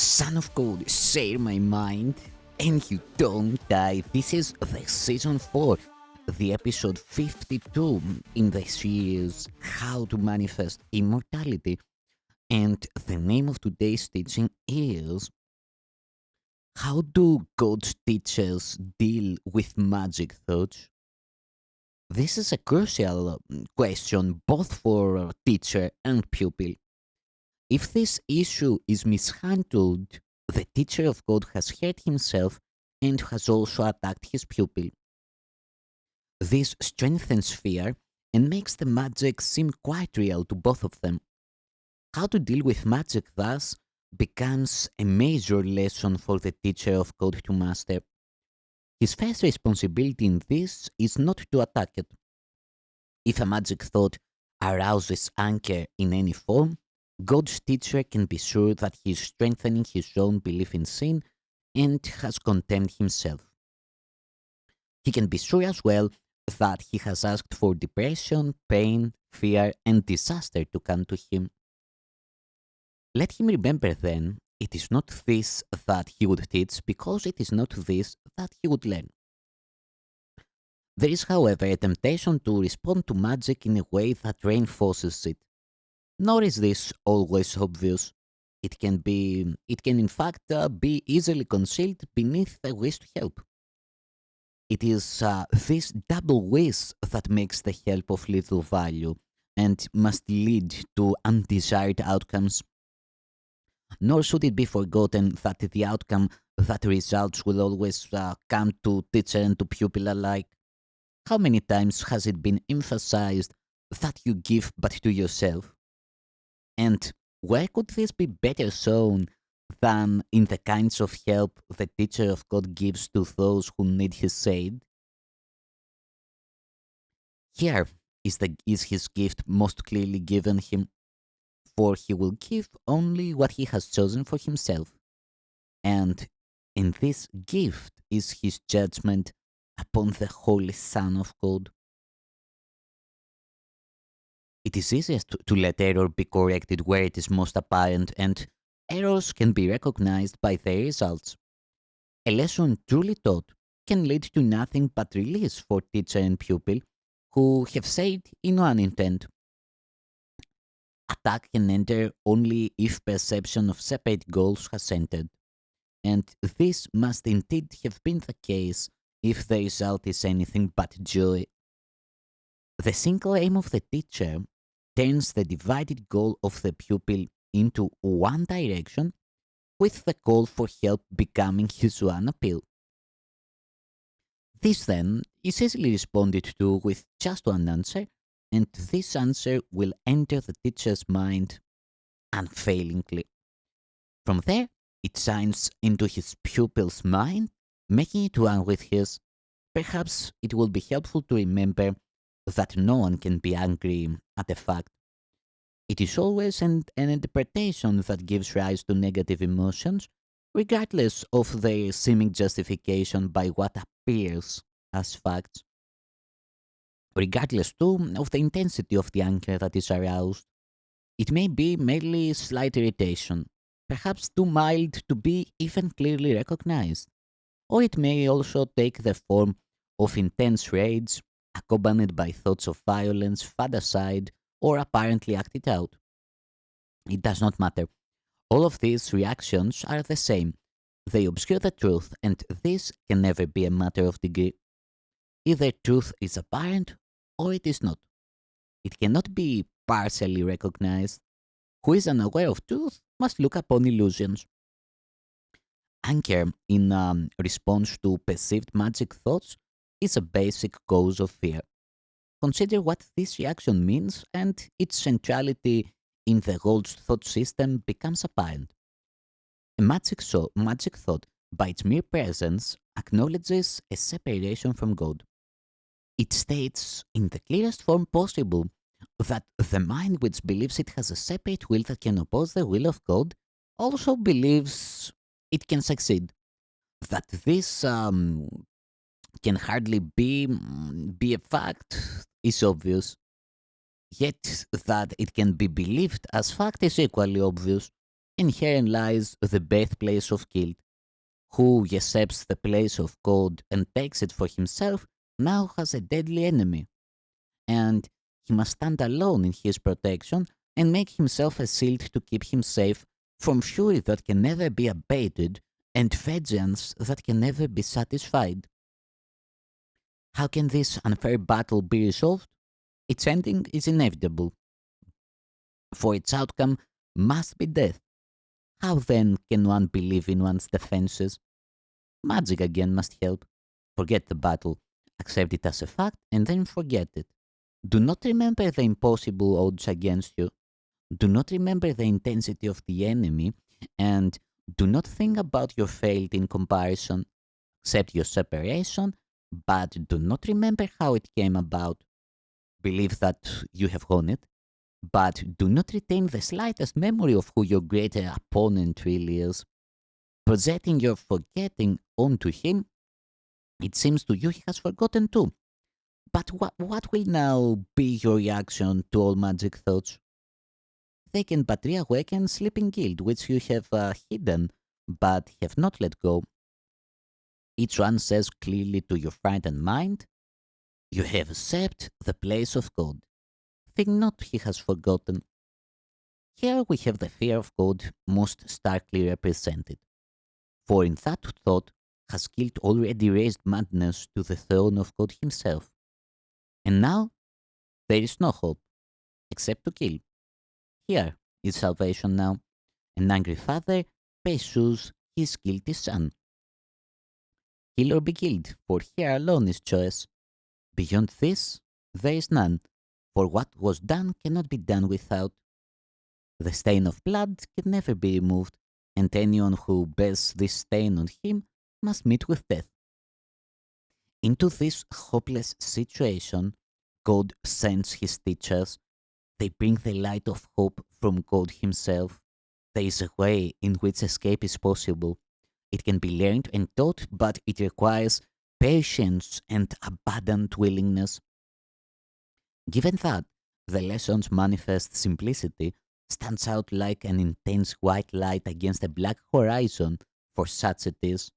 Son of God, share my mind, and you don't die. This is the season 4, the episode 52 in the series How to Manifest Immortality. And the name of today's teaching is How do God's teachers deal with magic thoughts? This is a crucial question both for teacher and pupil. If this issue is mishandled, the teacher of God has hurt himself and has also attacked his pupil. This strengthens fear and makes the magic seem quite real to both of them. How to deal with magic thus becomes a major lesson for the teacher of God to master. His first responsibility in this is not to attack it. If a magic thought arouses anger in any form, God's teacher can be sure that he is strengthening his own belief in sin and has condemned himself. He can be sure as well that he has asked for depression, pain, fear, and disaster to come to him. Let him remember then, it is not this that he would teach because it is not this that he would learn. There is, however, a temptation to respond to magic in a way that reinforces it. Nor is this always obvious. It can in fact be easily concealed beneath a wish to help. It is this double wish that makes the help of little value and must lead to undesired outcomes. Nor should it be forgotten that the outcome that results will always come to teacher and to pupil alike. How many times has it been emphasized that you give but to yourself? And where could this be better shown than in the kinds of help the teacher of God gives to those who need his aid? Here is his gift most clearly given him, for he will give only what he has chosen for himself. And in this gift is his judgment upon the Holy Son of God. It is easiest to let error be corrected where it is most apparent, and errors can be recognized by their results. A lesson truly taught can lead to nothing but release for teacher and pupil who have said in one intent. Attack can enter only if perception of separate goals has entered, and this must indeed have been the case if the result is anything but joy. The single aim of the teacher turns the divided goal of the pupil into one direction, with the call for help becoming his one appeal. This then is easily responded to with just one answer, and this answer will enter the teacher's mind unfailingly. From there, it shines into his pupil's mind, making it one with his. Perhaps it will be helpful to remember that no one can be angry at a fact. It is always an interpretation that gives rise to negative emotions, regardless of their seeming justification by what appears as facts, regardless too of the intensity of the anger that is aroused. It may be merely slight irritation, perhaps too mild to be even clearly recognized, or it may also take the form of intense rage, accompanied by thoughts of violence, fantasized, or apparently acted out. It does not matter. All of these reactions are the same. They obscure the truth, and this can never be a matter of degree. Either truth is apparent or it is not. It cannot be partially recognized. Who is unaware of truth must look upon illusions. Anger in response to perceived magic thoughts is a basic cause of fear. Consider what this reaction means, and its centrality in the world's thought system becomes apparent. A magic thought, by its mere presence, acknowledges a separation from God. It states, in the clearest form possible, that the mind which believes it has a separate will that can oppose the will of God also believes it can succeed. That this can hardly be a fact is obvious. Yet that it can be believed as fact is equally obvious. And herein lies the birthplace of guilt. Who usurps the place of God and takes it for himself now has a deadly enemy, and he must stand alone in his protection and make himself a shield to keep him safe from fury that can never be abated and vengeance that can never be satisfied. How can this unfair battle be resolved? Its ending is inevitable, for its outcome must be death. How then can one believe in one's defenses? Magic again must help. Forget the battle, accept it as a fact, and then forget it. Do not remember the impossible odds against you. Do not remember the intensity of the enemy, and do not think about your fate in comparison. Accept your separation, but do not remember how it came about. Believe that you have won it, but do not retain the slightest memory of who your greater opponent really is. Projecting your forgetting onto him, it seems to you he has forgotten too. But what will now be your reaction to all magic thoughts? They can but reawaken sleeping guilt, which you have hidden but have not let go. Each one says clearly to your frightened mind, you have usurped the place of God. Think not he has forgotten. Here we have the fear of God most starkly represented. For in that thought has guilt already raised madness to the throne of God himself. And now there is no hope except to kill. Here is salvation now. An angry father pursues his guilty son. Kill or be killed, for here alone is choice. Beyond this, there is none, for what was done cannot be done without. The stain of blood can never be removed, and anyone who bears this stain on him must meet with death. Into this hopeless situation, God sends his teachers. They bring the light of hope from God himself. There is a way in which escape is possible. It can be learned and taught, but it requires patience and abundant willingness. Given that, the lesson's manifest simplicity stands out like an intense white light against a black horizon, for such it is.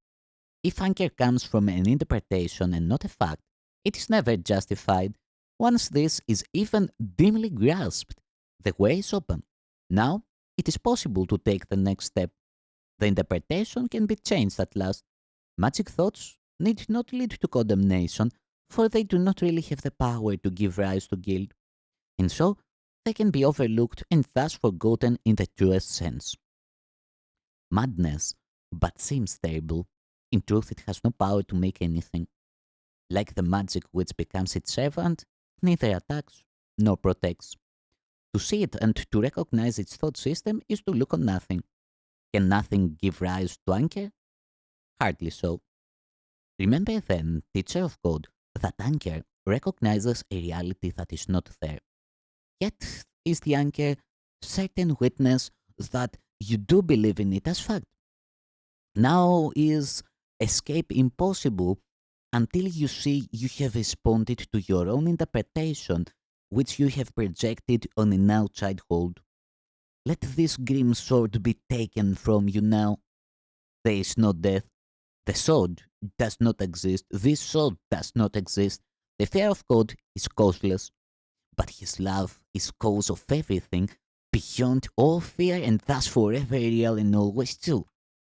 If anger comes from an interpretation and not a fact, it is never justified. Once this is even dimly grasped, the way is open. Now, it is possible to take the next step. The interpretation can be changed at last. Magic thoughts need not lead to condemnation, for they do not really have the power to give rise to guilt, and so they can be overlooked and thus forgotten in the truest sense. Madness but seems terrible. In truth, it has no power to make anything. Like the magic which becomes its servant, neither attacks nor protects. To see it and to recognize its thought system is to look on nothing. Can nothing give rise to anger? Hardly so. Remember then, teacher of God, that anger recognizes a reality that is not there. Yet is the anger certain witness that you do believe in it as fact. Now is escape impossible until you see you have responded to your own interpretation, which you have projected on an outside hold. Let this grim sword be taken from you now. There is no death. The sword does not exist. This sword does not exist. The fear of God is causeless, but his love is cause of everything beyond all fear and thus forever real and always true.